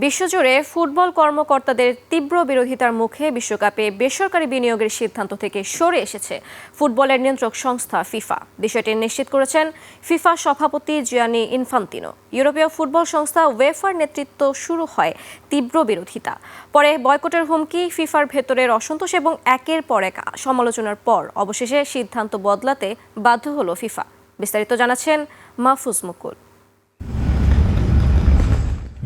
বিশ্বজুড়ে ফুটবল কর্মকর্তাদের তীব্র বিরোধিতার মুখে বিশ্বকাপে বেসরকারি বিনিয়োগের সিদ্ধান্ত থেকে সরে এসেছে ফুটবলের নিয়ন্ত্রক সংস্থা ফিফা। বিষয়টি নিশ্চিত করেছেন ফিফা সভাপতি জিয়ানি ইনফান্তিনো। ইউরোপীয় ফুটবল সংস্থা ওয়েফার নেতৃত্ব শুরু হয় তীব্র বিরোধিতা, পরে বয়কটের হুমকি, ফিফার ভেতরের অসন্তোষ এবং একের পর এক সমালোচনার পর অবশেষে সিদ্ধান্ত বদলাতে বাধ্য হল ফিফা। বিস্তারিত জানাচ্ছেন মাহফুজ মুকুল।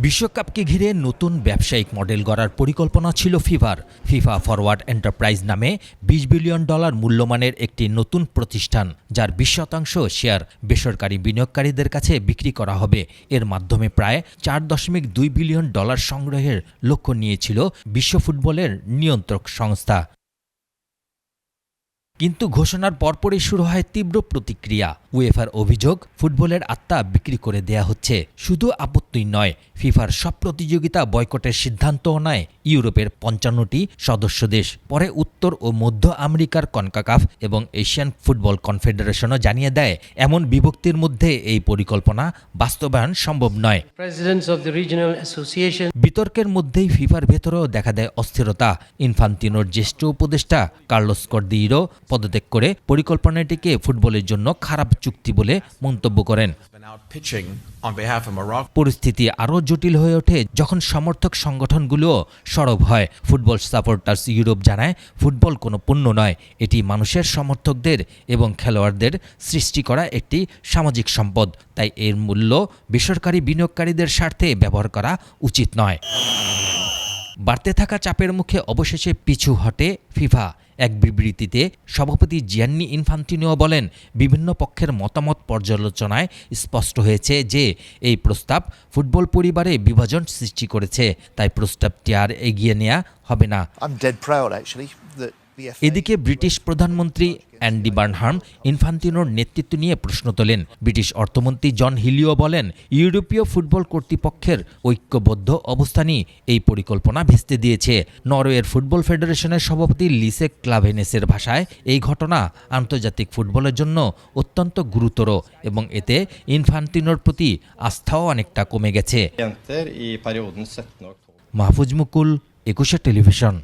বিশ্বকাপকে ঘিরে নতুন ব্যবসায়িক মডেল গড়ার পরিকল্পনা ছিল ফিফার। ফিফা ফরওয়ার্ড এন্টারপ্রাইজ নামে $20 বিলিয়ন মূল্যমানের একটি নতুন প্রতিষ্ঠান, যার 20% শেয়ার বেসরকারি বিনিয়োগকারীদের কাছে বিক্রি করা হবে। এর মাধ্যমে প্রায় $4.2 বিলিয়ন সংগ্রহের লক্ষ্য নিয়েছিল বিশ্ব ফুটবলের নিয়ন্ত্রক সংস্থা। কিন্তু ঘোষণার পরপরই শুরু হয় তীব্র প্রতিক্রিয়া। উয়েফার অভিযোগ, ফুটবলের আত্মা বিক্রি করে দেয়া হচ্ছে। শুধু আপত্তি নয়, ফিফার সব প্রতিযোগিতা বয়কটের সিদ্ধান্তও নেয় ইউরোপের 55টি সদস্য দেশ। পরে উত্তর ও মধ্য আমেরিকার কনকাকাফ এবং এশিয়ান ফুটবল কনফেডারেশনও জানিয়ে দেয়, এমন বিভক্তির মধ্যে এই পরিকল্পনা বাস্তবায়ন সম্ভব নয়। বিতর্কের মধ্যেই ফিফার ভেতরেও দেখা দেয় অস্থিরতা। ইনফান্তিনোর জ্যেষ্ঠ উপদেষ্টা কার্লোস কর্দিইরো পদত্যাগ করে পরিকল্পনাটিকে ফুটবলের জন্য খারাপ চুক্তি বলে মন্তব্য করেন। পরিস্থিতি আরও জটিল হয়ে ওঠে যখন সমর্থক সংগঠনগুলোও সরব হয়। ফুটবল সাপোর্টার্স ইউরোপ জানায়, ফুটবল কোনো পণ্য নয়, এটি মানুষের সমর্থকদের এবং খেলোয়াড়দের সৃষ্টি করা একটি সামাজিক সম্পদ। তাই এর মূল্য বেসরকারি বিনিয়োগকারীদের স্বার্থে ব্যবহার করা উচিত নয়। বাড়তে থাকা চাপের মুখে অবশেষে পিছু হটে ফিফা। এক বিবৃতিতে সভাপতি জিয়ান্নি ইনফান্তিনো বলেন, বিভিন্ন পক্ষের মতামত পর্যালোচনায় স্পষ্ট হয়েছে যে এই প্রস্তাব ফুটবল পরিবারে বিভাজন সৃষ্টি করেছে, তাই প্রস্তাবটি আর এগিয়ে নেওয়া হবে না। এদিকে ব্রিটিশ প্রধানমন্ত্রী অ্যান্ডি বার্নহাম ইনফান্তিনোর নেতৃত্ব নিয়ে প্রশ্ন তোলেন। ব্রিটিশ অর্থমন্ত্রী জন হিলিও বলেন, ইউরোপীয় ফুটবল কর্তৃপক্ষের ঐক্যবদ্ধ অবস্থানই এই পরিকল্পনা ভেস্তে দিয়েছে। নরওয়ের ফুটবল ফেডারেশনের সভাপতি লিসে ক্লাভেনেসের ভাষায়, এই ঘটনা আন্তর্জাতিক ফুটবলের জন্য অত্যন্ত গুরুতর এবং এতে ইনফান্তিনোর প্রতি আস্থাও অনেকটা কমে গেছে। মাহফুজ মুকুল, 21 টেলিভিশন।